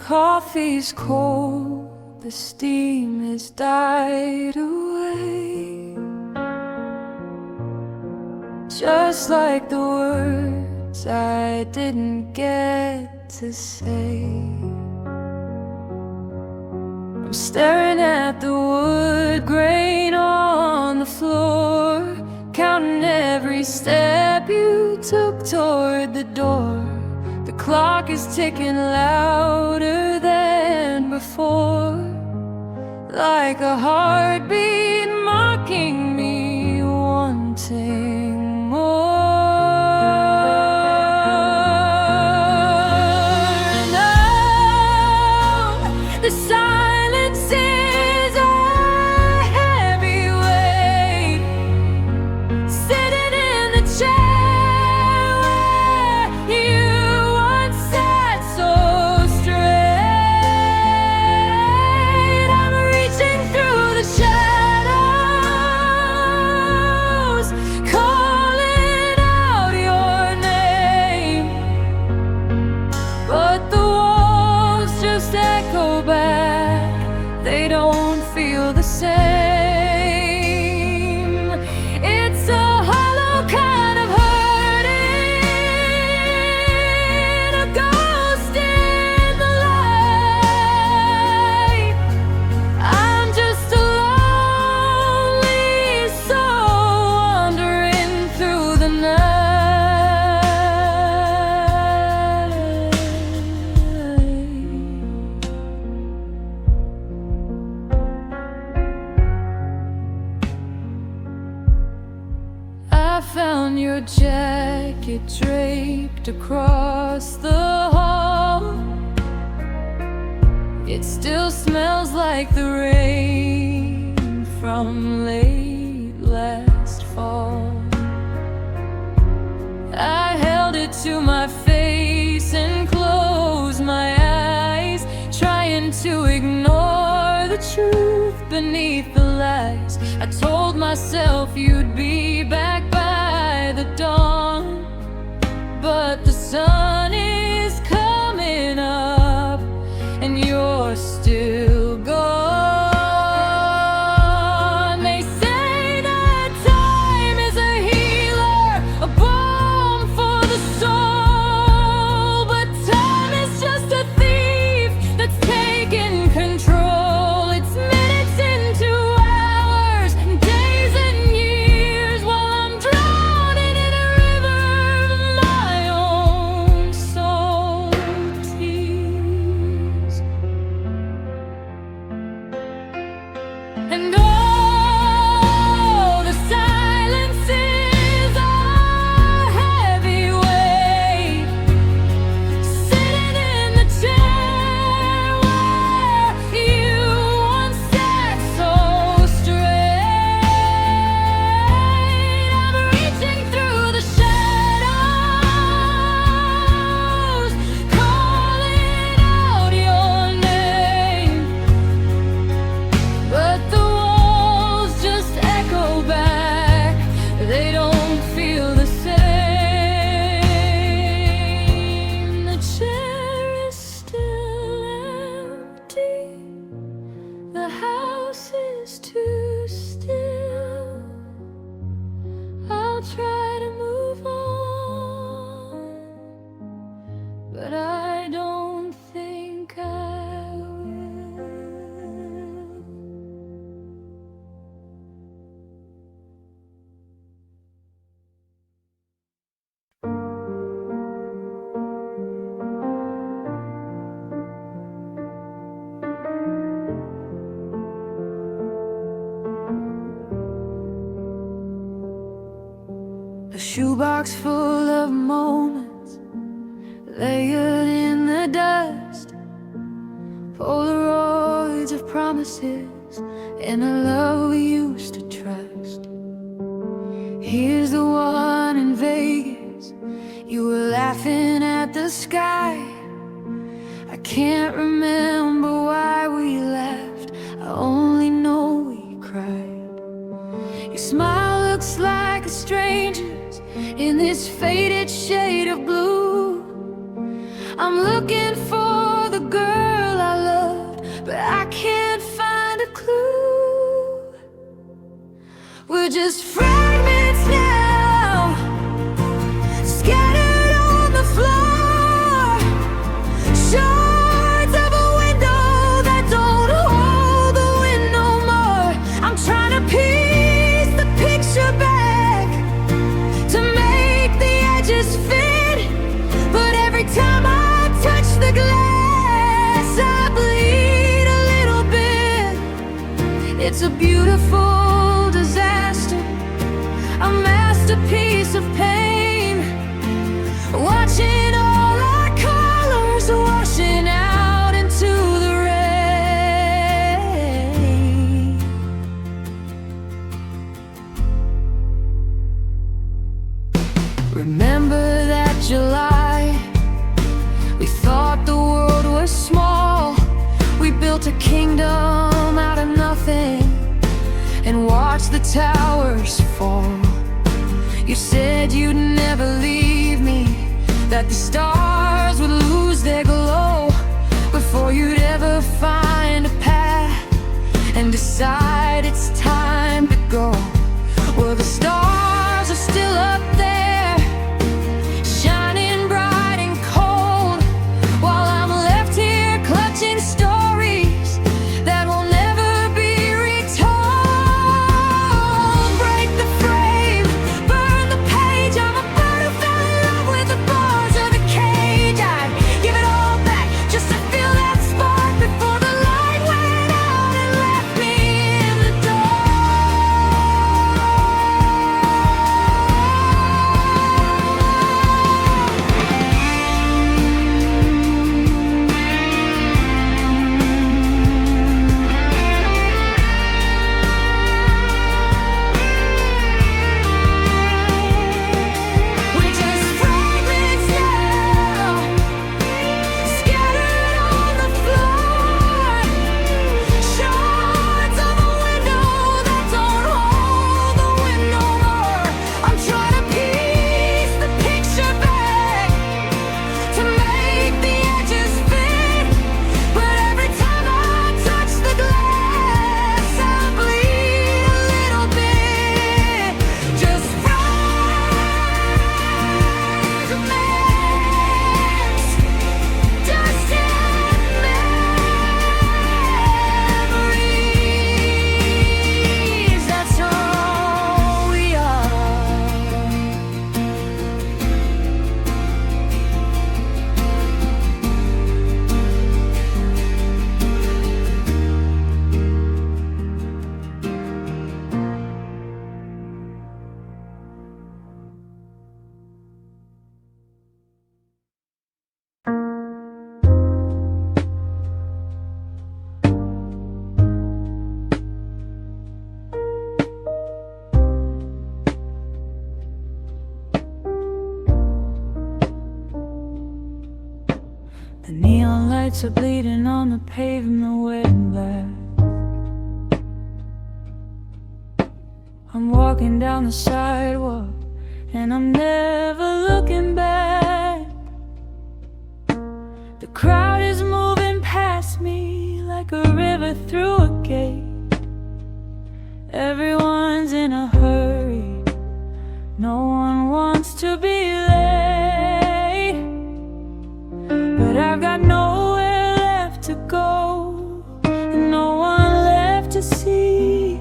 coffee's cold, the steam has died away, just like the words I didn't get to say. I'm staring at the wood grain on the floor, counting every step you took toward the door. The clock is ticking louder than before, like a heartbeat mocking me, wanting more. Now the silence is a heavy weight, sitting in the chair where you once sat so straight. I'm reaching through the shadows, calling out your name, but the walls just echo back. They don't feel the same. It's a hollow kind of hurting, a ghost in the light. I'm just a lonely soul wandering through the night. I found your jacket draped across the hall. It still smells like the rain from late last fall. I held it to my face and closed my eyes, trying to ignore the truth beneath the lies. I told myself you'd be back by the dawn, but the sun is coming up and you're still gone. They say that time is a healer, a balm for the soul, but time is just a thief that's taking control. It's minutes into hours, and days and years, while I'm drowning in a river of my own soul tears. And oh, the silence is a heavy weight, sitting in the chair where you once sat so straight. I'm reaching through the shadows, calling out your name, but the walls just echo back. They don't feel the same. The chair is still empty, the house is too still. I'll try to move on, but I don't think I will. A shoebox full of moments layered in the dust, Polaroids of promises and a love we used to trust. Here's the one in Vegas, you were laughing at the sky. I can't remember why we laughed, I only know we cried. Your smile looks like a stranger's in this faded shade of blue. I'm looking for the girl We're just fragments now, scattered on the floor, shards of a window that don't hold the wind no more. I'm trying to piece the picture back to make the edges fit, but every time I touch the glass I bleed a little bit. It's a beautiful disaster, a masterpiece of pain, watching all our colors washing out into the rain. Remember that July, we thought the world was small. We built a kingdom out of nothing and watched the towers fall. You said you'd never leave me, that the stars would lose their glow before you'd ever find a path and decide it's time to go. Well, the stars are still up there, shining bright and cold, while I'm left here clutching stories that will never be retold. Break the frame, burn the page. I'm a bird who fell in love with the bars of the cage. I'd give it all back just to feel that spark before the light went out and left me in the dark. We're just fragments now, scattered on the floor, shards of a window that don't hold the wind no more. I'm trying to piece the picture back to make the edges fit, but every time I touch the glass I bleed a little bit. Just fragments, dust and memories. That's all we are. The neon lights are bleeding on the pavement, wet and black. I'm walking down the sidewalk and I'm never looking back. The crowd is moving past me like a river through a gate. Everyone's in a hurry, no one wants to be late, but I've got nowhere left to go and no one left to see.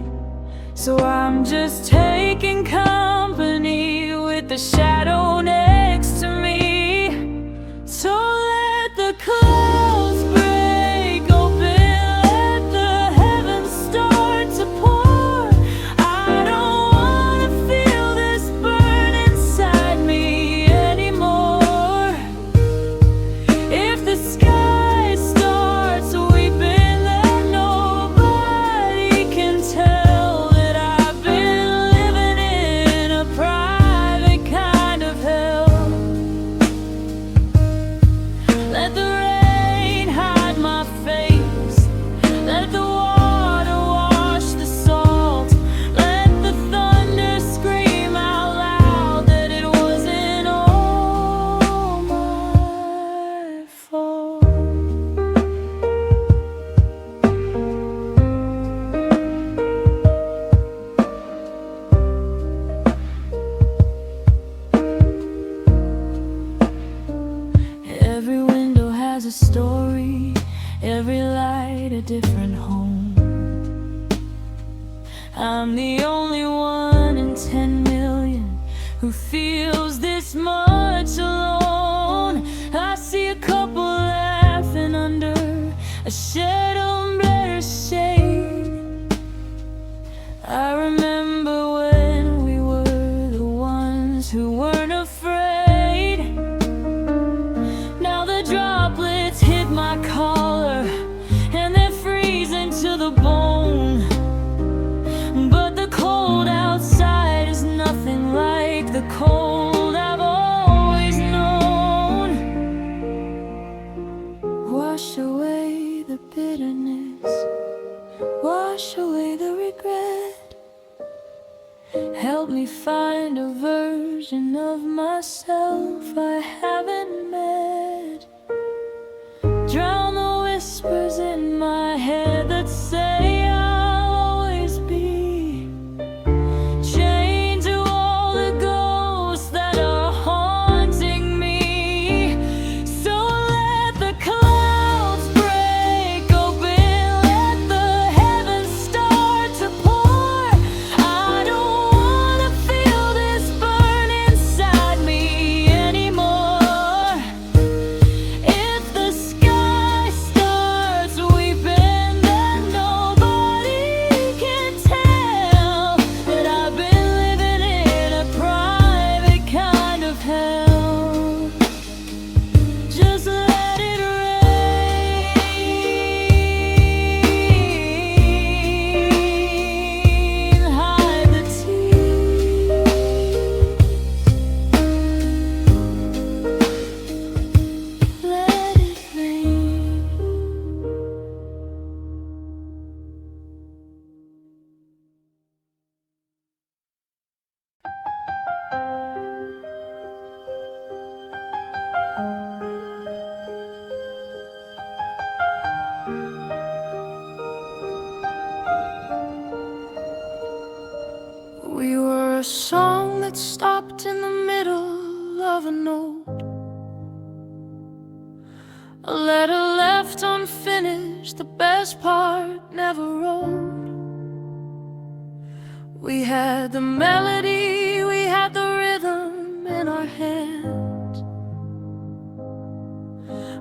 So I'm just taking company with the shadow next to me. So let the clouds break open, let the heavens start to pour. I don't wanna feel this burn inside me anymore. If the sky starts weeping, then nobody can tell that I've been living in a private kind of hell. I'm the only one in 10 million who feels this much alone. I see a couple laughing under a shadow better shade. I remember when we were the ones who weren't afraid. Now the droplets hit my collar and they're freezing to the bone. But the cold outside is nothing like the cold I've always known. Wash away the bitterness, wash away the regret. Help me find a version of myself I haven't met. Drown the whispers in my head that say I'll always be chained to all the ghosts that are haunting me. So let the clouds break open, let the heavens start to pour. I don't wanna feel this burn inside me anymore. If the sky starts weeping, then nobody can tell that I've been living in a private kind of hell. Just let it rain, hide the tears. Let it rain. We were a song that stopped in the middle of a note, a letter left unfinished, the best part never wrote. We had the melody, we had the rhythm in our hands,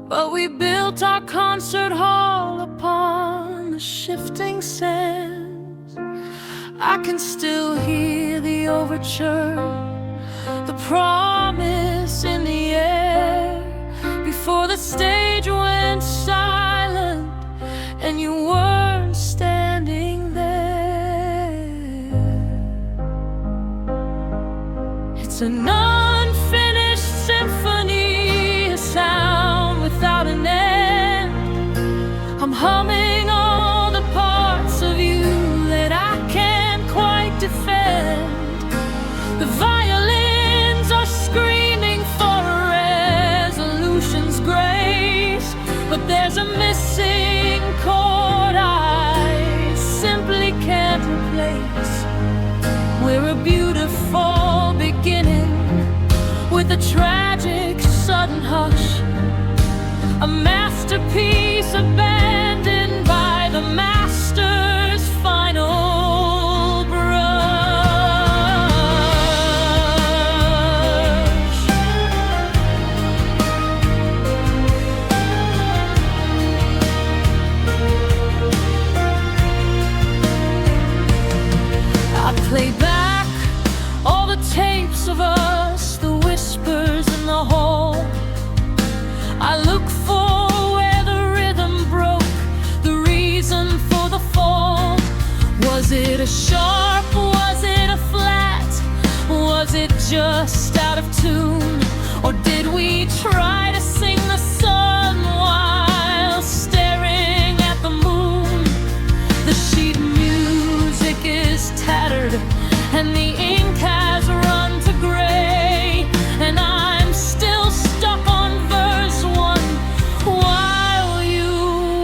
but we built our concert hall upon the shifting sands. I can still hear the overture, the promise in the air, before the stage went silent and you weren't standing there. It's an unfinished symphony, a sound without an end. I'm humming all the parts of you that I can't quite defend. The violins are screaming for a resolution's grace, but there's a missing chord I simply can't replace. We're a beautiful beginning with a tragic sudden hush, a masterpiece abandoned by the master's final brush. I play back all the tapes of us, the whispers in the hall. I look for where the rhythm broke, the reason for the fall. Was it a sharp? Was it a flat? Was it just out of tune? Or did we try to sing the sun while staring at the moon? The sheet music is tattered and the ink has run to gray, and I'm still stuck on verse one while you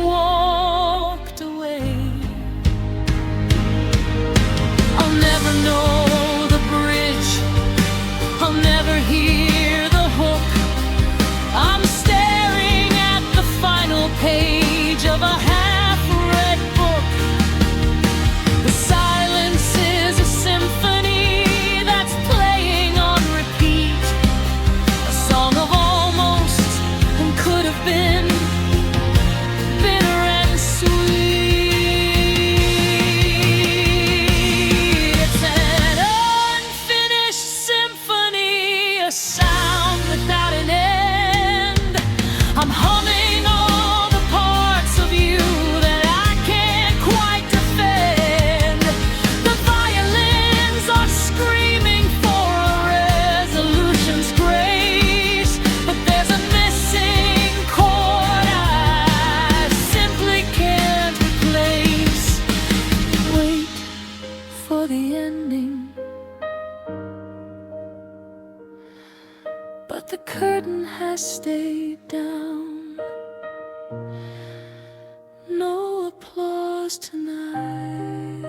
walked away. I'll never know the bridge, I'll never hear the hook. ending, but the curtain has stayed down. No applause tonight.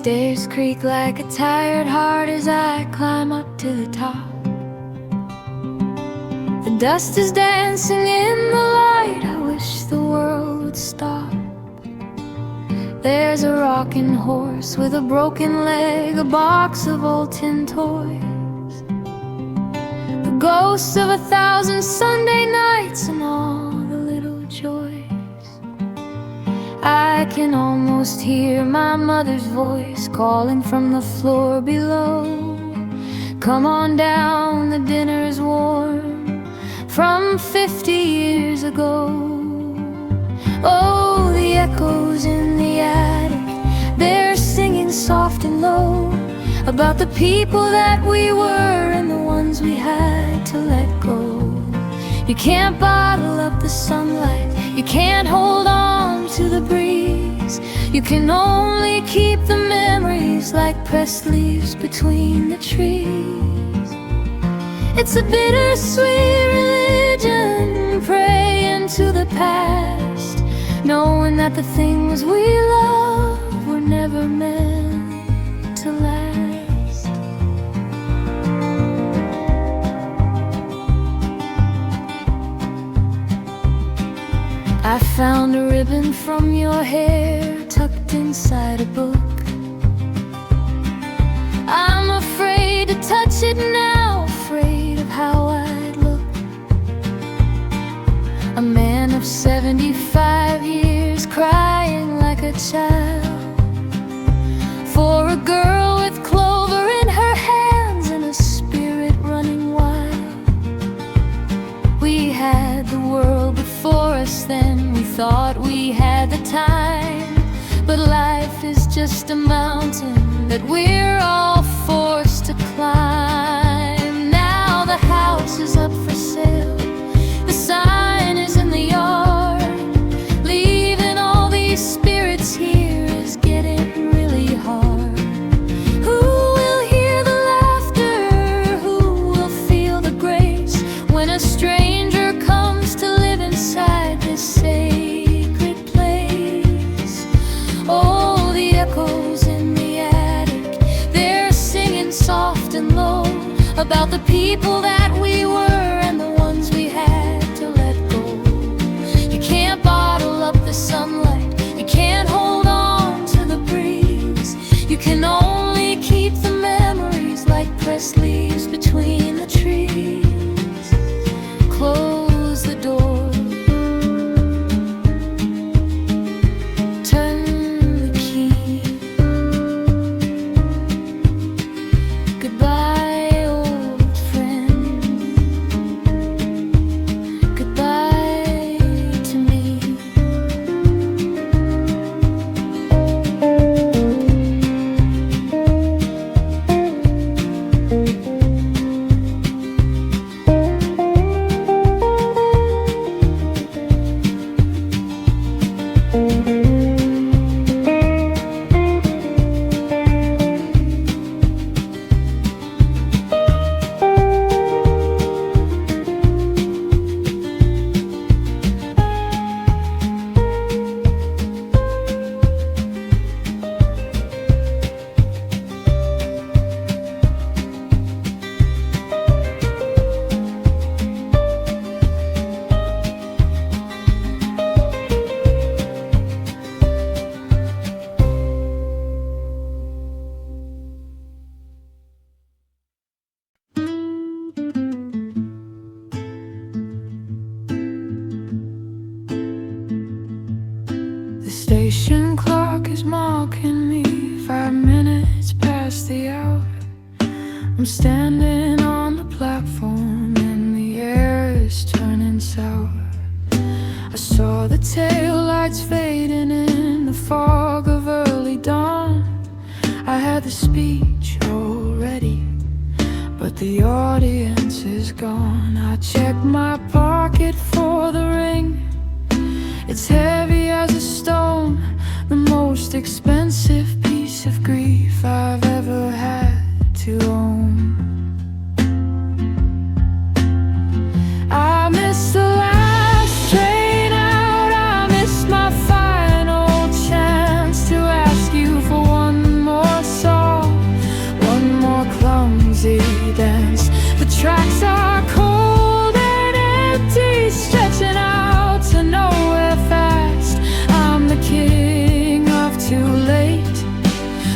Stairs creak like a tired heart as I climb up to the top. The dust is dancing in the light, I wish the world would stop. There's a rocking horse with a broken leg, a box of old tin toys, the ghosts of 1,000 Sunday nights and all the little joys. I can almost hear my mother's voice calling from the floor below. Come on down, the dinner's warm, from 50 years ago. Oh, the echoes in the attic, they're singing soft and low about the people that we were and the ones we had to let go. You can't bottle up the sunlight, you can't hold on to the breeze. You can only keep the memories like pressed leaves between the trees. It's a bittersweet religion, praying to the past, knowing that the things we love were never meant to last. I found a ribbon from your hair tucked inside a book. I'm afraid to touch it now, afraid of how I'd look. A man of 75 years crying like a child for a girl with clover in her hands and a spirit running wild. We had the world before us then, we thought we had the time, but life is just a mountain that we're all forced to climb. Now the house is up for sale, the sign is in the yard. Leaving all these spirits here is getting really hard. Who will hear the laughter? Who will feel the grace when a stranger comes to live inside this sacred place? Oh, the echoes in the attic, they're singing soft and low about the people that we were and the ones we had to let go. You can't bottle up the sunlight, you can't hold on to the breeze. You can only keep the memories like pressed leaves between the trees. Close the door, turn the key. Goodbye, old friend. Goodbye to me. Station clock is mocking me, 5 minutes past the hour. I'm standing on the platform and the air is turning sour. I saw the taillights fading in the fog of early dawn. I had the speech already, but the audience is gone. I checked my pocket for the ring. It's heavy as a stone, the most expensive piece of grief I've ever had to own. I miss the last train out, I miss my final chance to ask you for one more song, one more clumsy dance. The tracks are cold and empty, stretching out to nowhere fast. I'm the king of too late,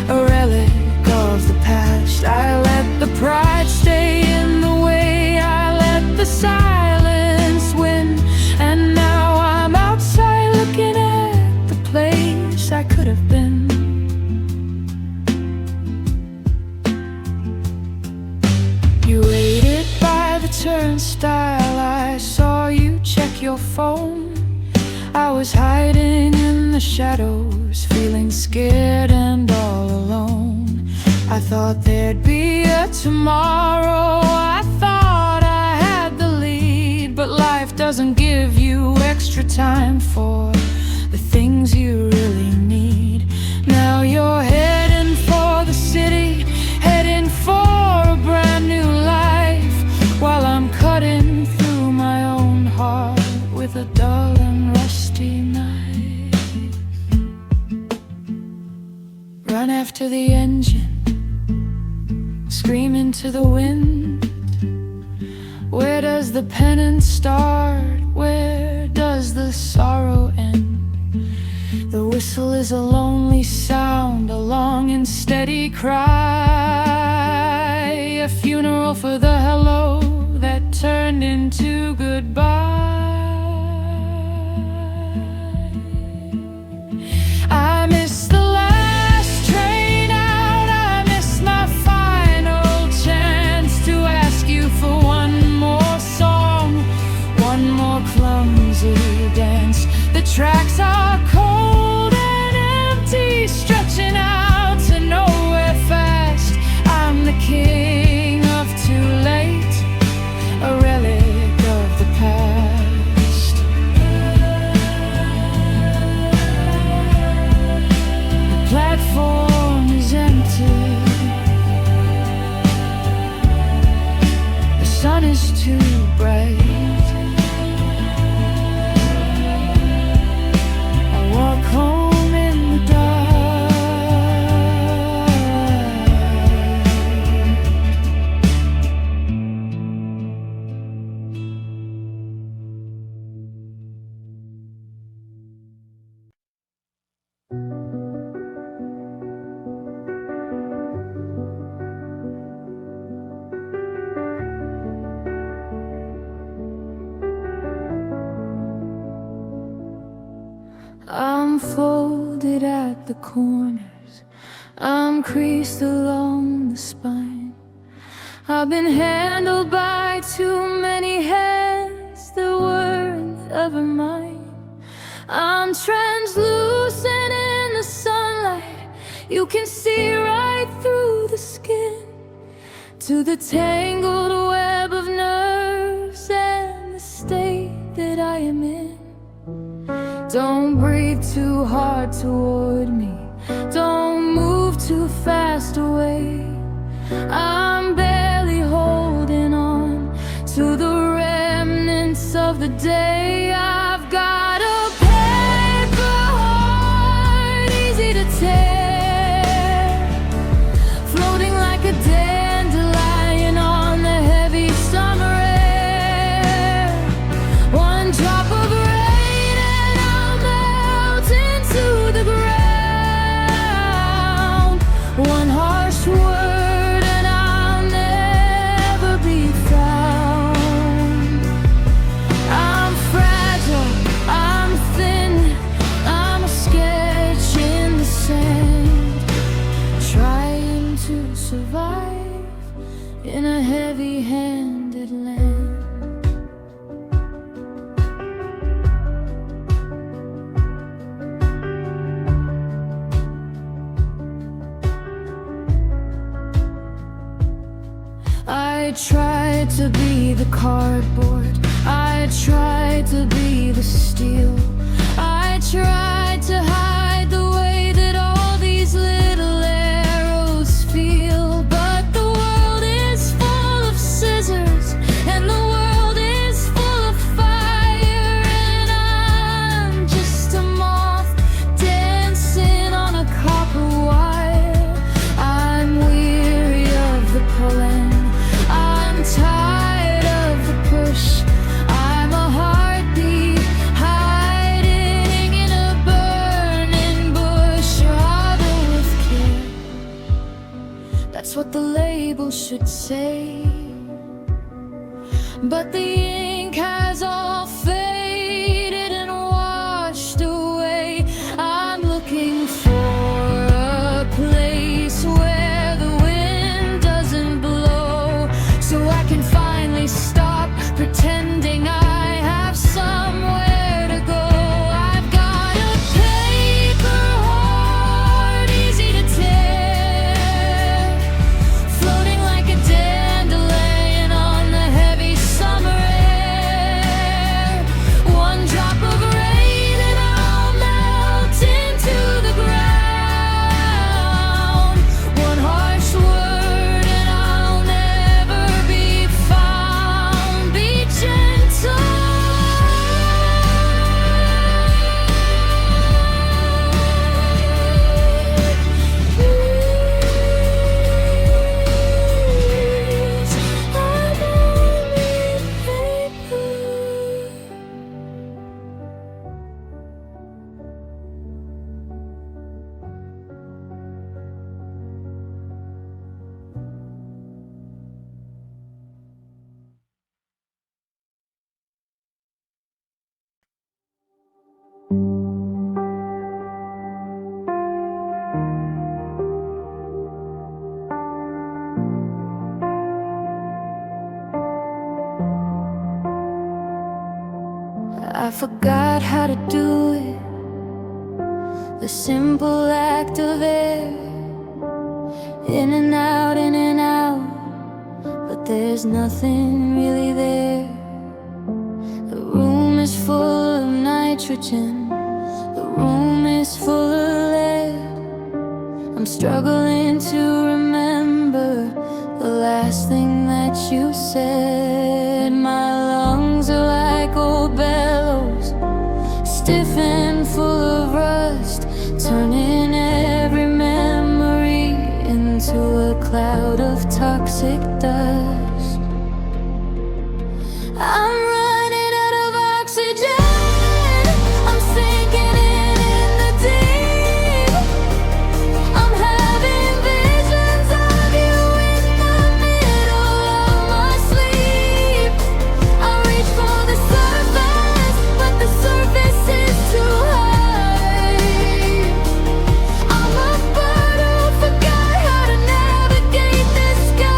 a relic of the past. I let the pride stay in the way, I let the silence win, and now I'm outside looking at the place I could have been. You waited by the turnstile, I saw you check your phone. I was hiding in the shadows, feeling scared and all alone. I thought there'd be a tomorrow, I thought I had the lead, but life doesn't give you extra time for the things you really need. Now you're heading for the city, heading for a brand new life, while I'm cutting through my own heart with a dull and rusty knife. Run after the engine, scream into the wind. Where does the penance start? Where does the sorrow end? The whistle is a lonely sound, a long and steady cry, a funeral for the hello that turned into goodbye. I miss the last train out, I miss my final chance to ask you for one more song, one more clumsy dance. The tracks are cold and empty, stretching out to nowhere fast. I'm the king of too late, a relic of the past. The platform is empty, the sun is too bright. I walk home in the dark. I'm folded at the corners, I'm creased along the spine. I've been handled by too many hands that weren't ever mine. I'm translucent in the sunlight, you can see right through the skin, to the tangled web of nerves and the state that I am in. Don't breathe too hard toward me, don't move too fast away. I'm barely holding on to the remnants of the day. I've got a paper heart, easy to tear, floating like a dandelion on the heavy summer air. One drop of rain and I'll melt into the ground. One harsh word and I'll never be found. I'm fragile. tried to be the cardboard, I tried to be the steel, I tried to hide the way that all these little arrows feel. But the world is full of scissors, and the world is full of fire, and I'm just a moth dancing on a copper wire. I'm weary of the pulling, I'm tired of the push, I'm a heartbeat hiding in a burning bush. Rather with care, that's what the label should say. But the ink has all faded and washed away. I'm looking for a place where the wind doesn't blow, so I can finally stop pretending I have somewhere to go. I've got a paper heart, easy to tear, floating like a dandelion on the heavy summer air. One drop of rain and I'll melt into the ground. One harsh word and I'll never be found. Be gentle. I'm only paper. I forgot how to do it, the simple act of air, in and out, in and out, but there's nothing really there. The room is full of nitrogen, the room is full of lead. I'm struggling to remember the last thing that you said. My lungs are like old bellows, stiff and full of rust, turning every memory into a cloud of toxic dust. I'm running out of oxygen, I'm sinking in the deep. I'm having visions of you in the middle of my sleep. I reach for the surface, but the surface is too high. I'm a bird who forgot how to navigate this sky.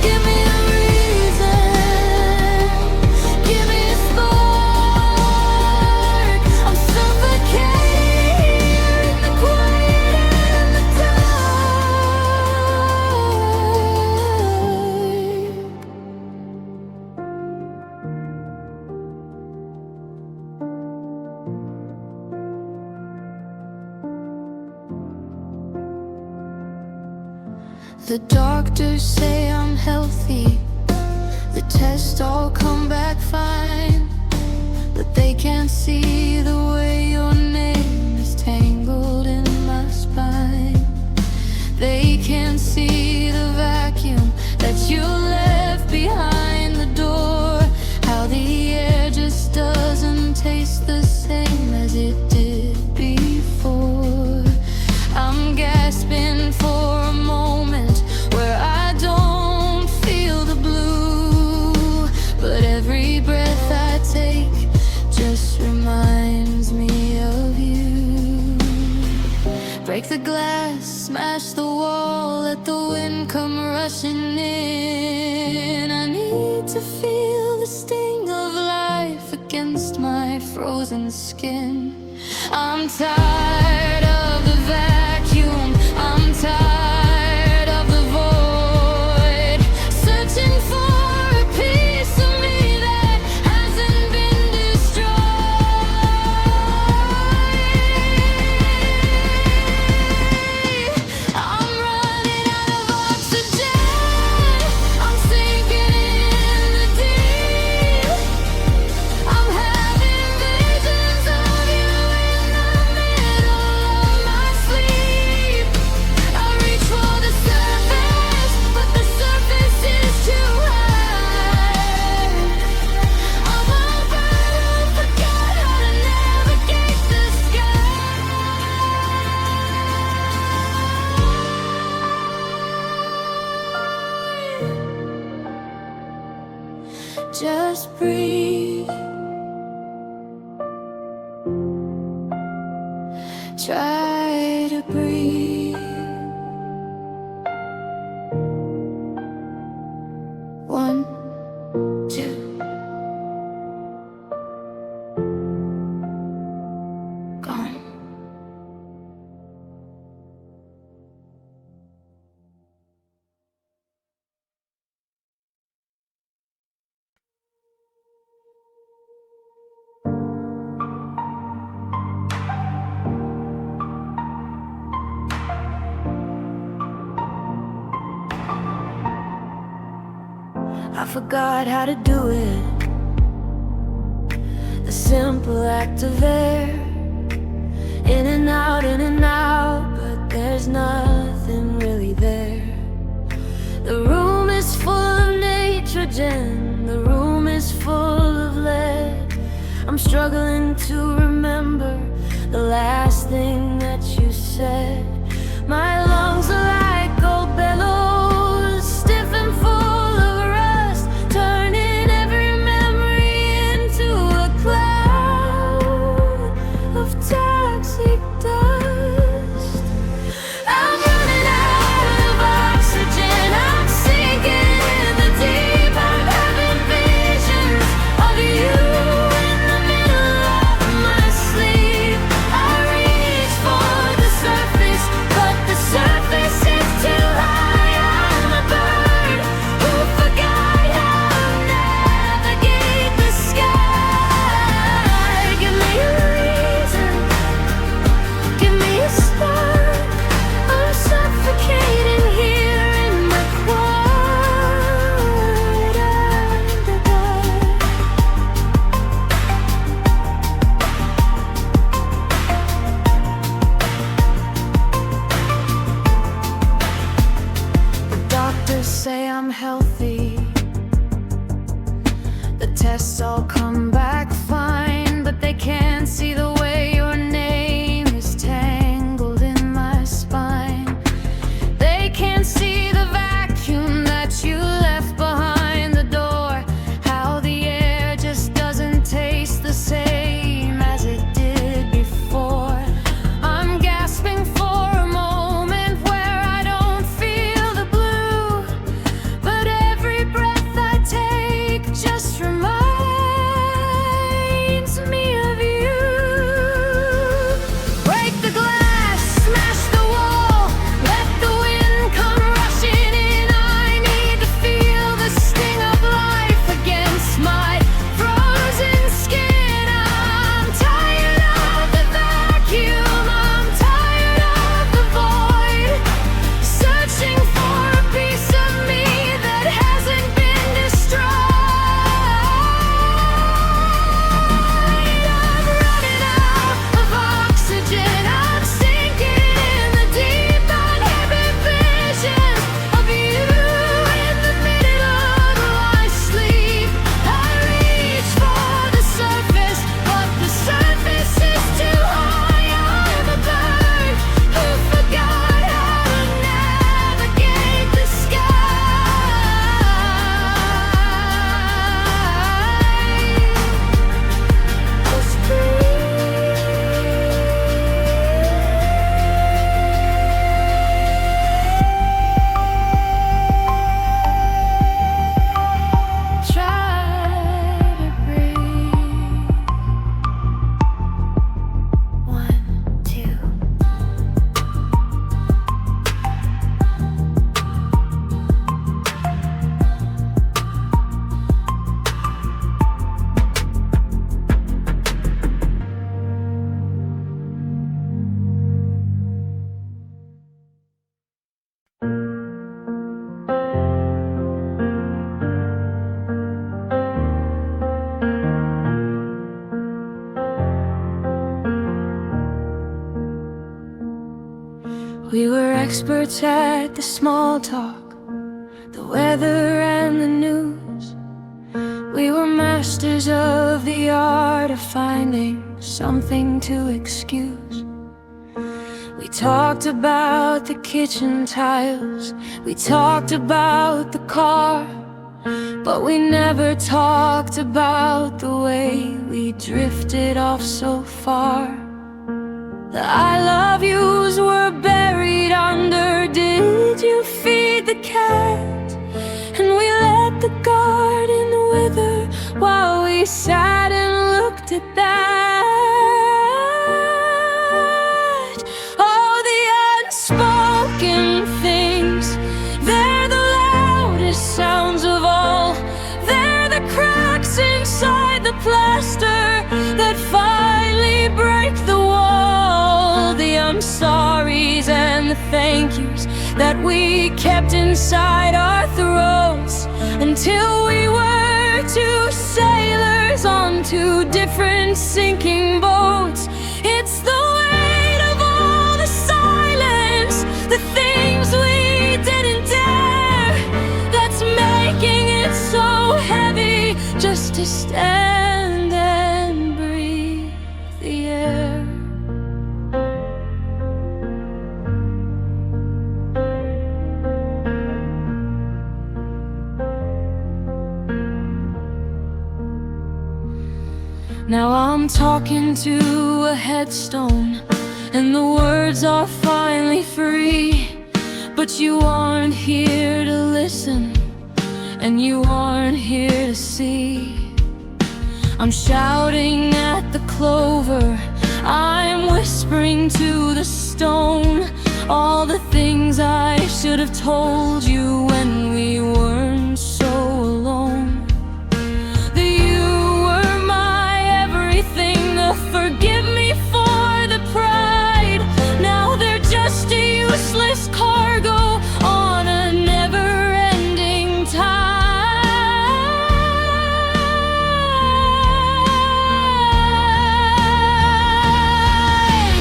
Give me a reason, give me a spark. I'm suffocating here in the quiet and the dark. The doctors say I'm healthy, the tests all come back fine, but they can't see the way your name is tangled in my spine. They can't see the vacuum that you left behind the door, how the air just doesn't taste the same as it did before. I'm gasping for a moment where I don't feel the blue, but every breath I take just reminds me of you. Break the glass, smash the wall, let the wind come rushing in. I need to feel the sting of life against my frozen skin. I'm tired of the vacuum, I'm tired of the void. Try to breathe. One, two. Gone. I forgot how to do it. The simple act of air, in and out, but there's nothing really there. The room is full of nitrogen, the room is full of lead. I'm struggling to remember the last thing that you said. My lungs are like gold bellows, stiff and full of rust, turning every memory into a cloud of toxic dust. I'm running out of oxygen, I'm sinking in the deep. I'm having visions of you in the middle of my sleep. I reach for the surface, but the surface is too high. I'm a bird who forgot how to navigate the sky. Give me a reason, give me a spark. I'm suffocating here in my quiet underdark. The doctors say I'm healthy, the tests all come back fine, but they can't see the way your name is tangled in my spine. They can't see the vacuum that you left behind the door, how the air just doesn't taste the same as it did before. I'm gasping for a moment where I don't feel the blue, but every breath I take just reminds me of you. Break the glass, smash the wall, let the wind come rushing in. I need to feel the sting of life against my frozen skin. I'm tired of the vacuum, I'm tired of the void, searching for a piece of me that hasn't been destroyed. I'm running out of oxygen, I'm sinking in the deep. I'm having visions of you in the middle of my sleep. I reach for the surface, but the surface is too high. I'm a bird who forgot how to navigate the sky. Just try to breathe. One, two. We were experts at the small talk, the weather and the news. We were masters of the art of finding something to excuse. We talked about the kitchen tiles, we talked about the car, but we never talked about the way we drifted off so far. The I love yous were buried under. Did you feed the cat? And we let the garden wither while we sat and looked at that. Oh, the unspoken things, they're the loudest sounds of all. They're the cracks inside the plaster that finally break the wall. The I'm sorries and the thank yous that we kept inside our throats until we were two sailors on two different sinking boats. It's the weight of all the silence, the things we didn't dare, that's making it so heavy just to stand and breathe the air. Now I'm talking to a headstone, and the words are finally free. But you aren't here to listen, and you aren't here to see. I'm shouting at the clover, I'm whispering to the stone, all the things I should have told you when we weren't so alone. Forgive me for the pride. Now they're just a useless cargo on a never-ending tide.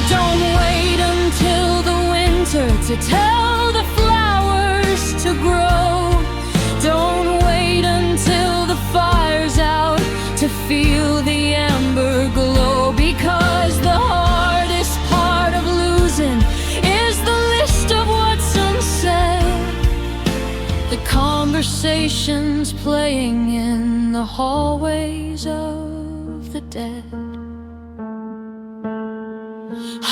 Don't wait until the winter to tell the flowers to grow. Don't wait until the fire's out to feel the ember glow. Because the hardest part of losing is the list of what's unsaid, the conversations playing in the hallways of the dead.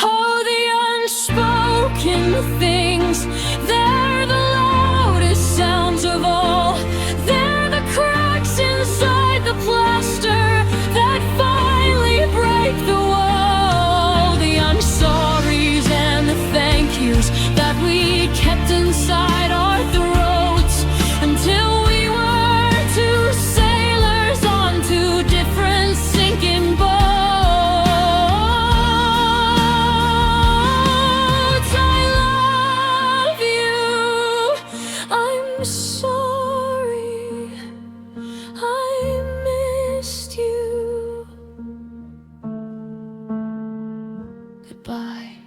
Oh, the unspoken things, they're the loudest sounds of all. They're the cracks inside the plaster that finally break the wall. The I'm sorries and the thank yous that we kept inside our throats until we were two sailors on two different sinking boats. I love you, I'm sorry, I missed you. Goodbye.